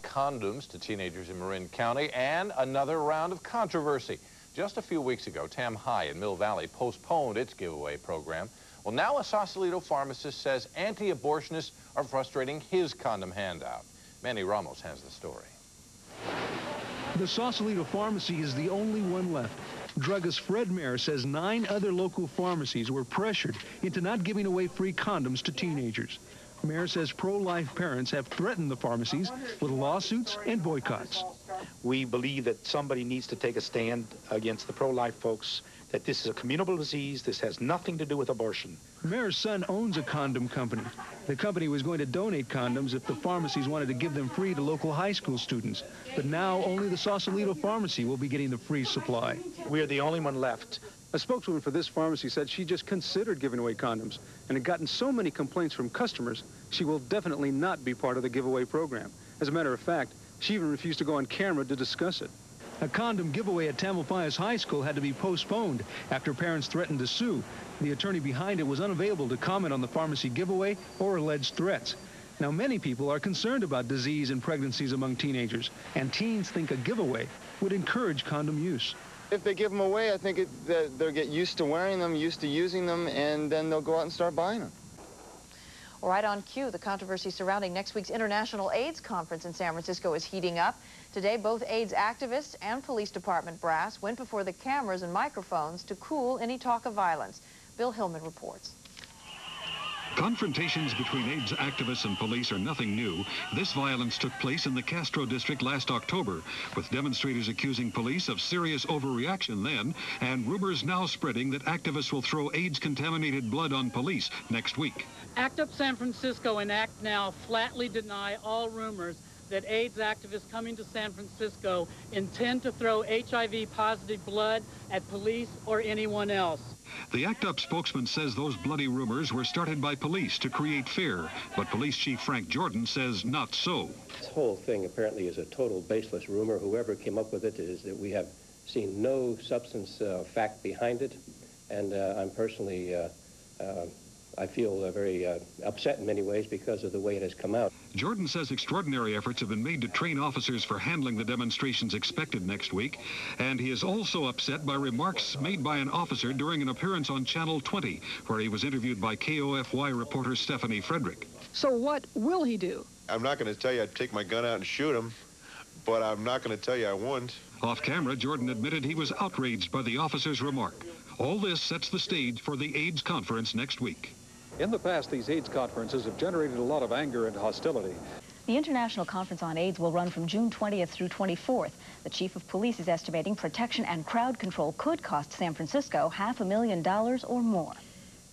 Condoms to teenagers in Marin County, and another round of controversy. Just a few weeks ago, Tam High in Mill Valley postponed its giveaway program. Well, now a Sausalito pharmacist says anti-abortionists are frustrating his condom handout. Manny Ramos has the story. The Sausalito pharmacy is the only one left. Druggist Fred Mayer says 9 other local pharmacies were pressured into not giving away free condoms to teenagers. Mayer says pro-life parents have threatened the pharmacies with lawsuits and boycotts. We believe that somebody needs to take a stand against the pro-life folks, that this is a communicable disease. This has nothing to do with abortion. Mayer's son owns a condom company. The company was going to donate condoms if the pharmacies wanted to give them free to local high school students. But now only the Sausalito pharmacy will be getting the free supply. We're the only one left. A spokeswoman for this pharmacy said she just considered giving away condoms and had gotten so many complaints from customers, she will definitely not be part of the giveaway program. As a matter of fact, she even refused to go on camera to discuss it. A condom giveaway at Tamalpais High School had to be postponed after parents threatened to sue. The attorney behind it was unavailable to comment on the pharmacy giveaway or alleged threats. Now, many people are concerned about disease and pregnancies among teenagers, and teens think a giveaway would encourage condom use. If they give them away, I think they'll get used to wearing them, used to using them, and then they'll go out and start buying them. All right, on cue, the controversy surrounding next week's International AIDS Conference in San Francisco is heating up. Today, both AIDS activists and police department brass went before the cameras and microphones to cool any talk of violence. Bill Hillman reports. Confrontations between AIDS activists and police are nothing new. This violence took place in the Castro district last October, with demonstrators accusing police of serious overreaction then, and rumors now spreading that activists will throw AIDS-contaminated blood on police next week. ACT UP San Francisco and ACT NOW flatly deny all rumors that AIDS activists coming to San Francisco intend to throw HIV-positive blood at police or anyone else. The ACT UP spokesman says those bloody rumors were started by police to create fear, but Police Chief Frank Jordan says not so. This whole thing apparently is a total baseless rumor. Whoever came up with it is that we have seen no substance fact behind it, and I'm personally I feel very upset in many ways because of the way it has come out. Jordan says extraordinary efforts have been made to train officers for handling the demonstrations expected next week, and he is also upset by remarks made by an officer during an appearance on Channel 20, where he was interviewed by KOFY reporter Stephanie Frederick. So what will he do? I'm not going to tell you I'd take my gun out and shoot him, but I'm not going to tell you I wouldn't. Off camera, Jordan admitted he was outraged by the officer's remark. All this sets the stage for the AIDS conference next week. In the past, these AIDS conferences have generated a lot of anger and hostility. The International Conference on AIDS will run from June 20th through 24th. The chief of police is estimating protection and crowd control could cost San Francisco $500,000 or more.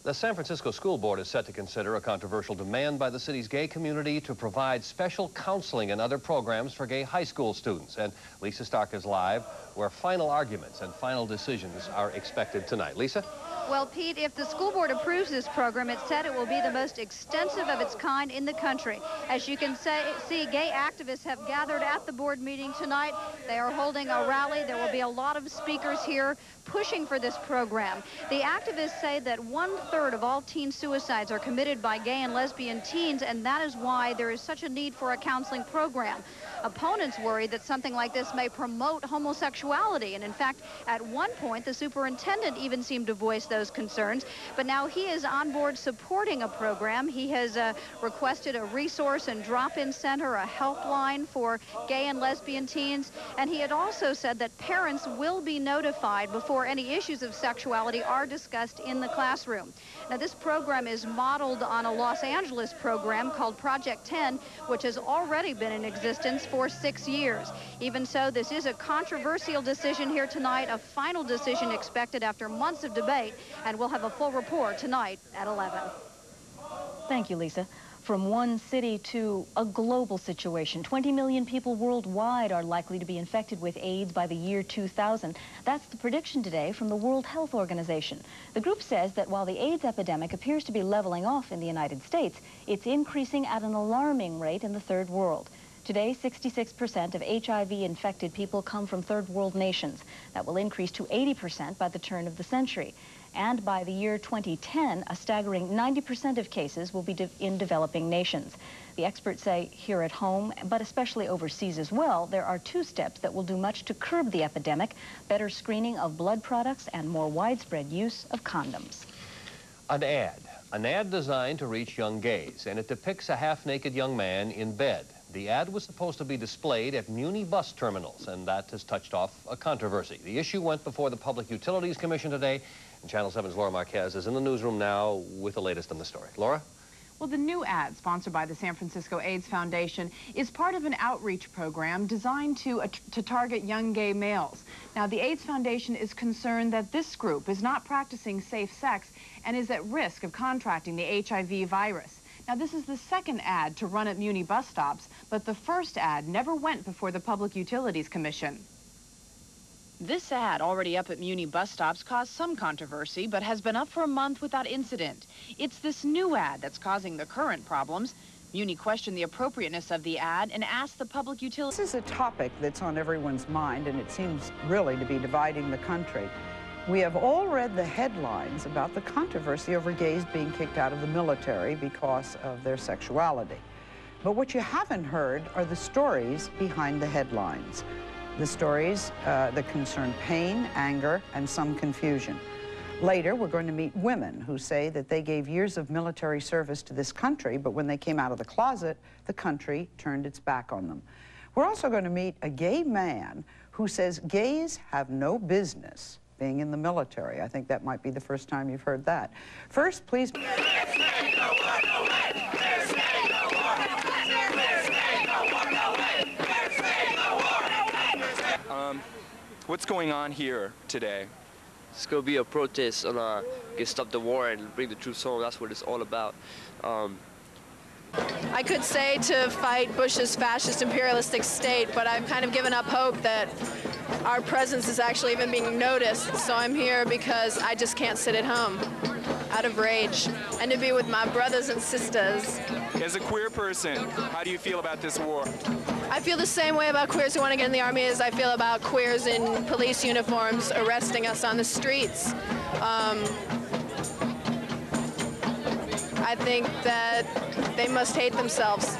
The San Francisco School Board is set to consider a controversial demand by the city's gay community to provide special counseling and other programs for gay high school students. And Lisa Stark is live, where final arguments and final decisions are expected tonight. Lisa? Well, Pete, if the school board approves this program, it said it will be the most extensive of its kind in the country. As you can see, gay activists have gathered at the board meeting tonight. They are holding a rally. There will be a lot of speakers here pushing for this program. The activists say that 1/3 of all teen suicides are committed by gay and lesbian teens, and that is why there is such a need for a counseling program. Opponents worry that something like this may promote homosexuality, and in fact, at one point, the superintendent even seemed to voice those concerns, but now he is on board supporting a program. He has requested a resource and drop-in center, a helpline for gay and lesbian teens, and he had also said that parents will be notified before any issues of sexuality are discussed in the classroom. Now, this program is modeled on a Los Angeles program called Project 10, which has already been in existence for 6 years. Even so, this is a controversial decision here tonight, a final decision expected after months of debate, and we'll have a full report tonight at 11. Thank you, Lisa. From one city to a global situation, 20 million people worldwide are likely to be infected with AIDS by the year 2000. That's the prediction today from the World Health Organization. The group says that while the AIDS epidemic appears to be leveling off in the United States, it's increasing at an alarming rate in the third world. Today, 66% of HIV-infected people come from third world nations. That will increase to 80% by the turn of the century. And by the year 2010, a staggering 90% of cases will be in developing nations. The experts say here at home, but especially overseas as well, there are 2 steps that will do much to curb the epidemic: better screening of blood products and more widespread use of condoms. An ad designed to reach young gays, and it depicts a half-naked young man in bed. The ad was supposed to be displayed at Muni bus terminals, and that has touched off a controversy. The issue went before the Public Utilities Commission today, and Channel 7's Laura Marquez is in the newsroom now with the latest on the story. Laura? Well, the new ad, sponsored by the San Francisco AIDS Foundation, is part of an outreach program designed to target young gay males. Now, the AIDS Foundation is concerned that this group is not practicing safe sex and is at risk of contracting the HIV virus. Now, this is the second ad to run at Muni bus stops, but the first ad never went before the Public Utilities Commission. This ad, already up at Muni bus stops, caused some controversy, but has been up for a month without incident. It's this new ad that's causing the current problems. Muni questioned the appropriateness of the ad and asked the Public Utilities. This is a topic that's on everyone's mind, and it seems really to be dividing the country. We have all read the headlines about the controversy over gays being kicked out of the military because of their sexuality. But what you haven't heard are the stories behind the headlines. The stories that concern pain, anger, and some confusion. Later, we're going to meet women who say that they gave years of military service to this country, but when they came out of the closet, the country turned its back on them. We're also going to meet a gay man who says gays have no business being in the military. I think that might be the first time you've heard that. First, please... What's going on here today? It's going to be a protest on stop the war and bring the troops home. That's what it's all about. I could say to fight Bush's fascist imperialistic state, but I've kind of given up hope that our presence is actually even being noticed. So I'm here because I just can't sit at home out of rage and to be with my brothers and sisters. As a queer person, how do you feel about this war? I feel the same way about queers who want to get in the Army as I feel about queers in police uniforms arresting us on the streets. I think that they must hate themselves.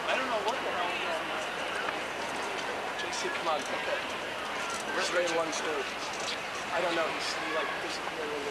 I don't know what the hell is that. JC, come on, okay. Where's Ray One Stove? I don't know, he's like disappearing in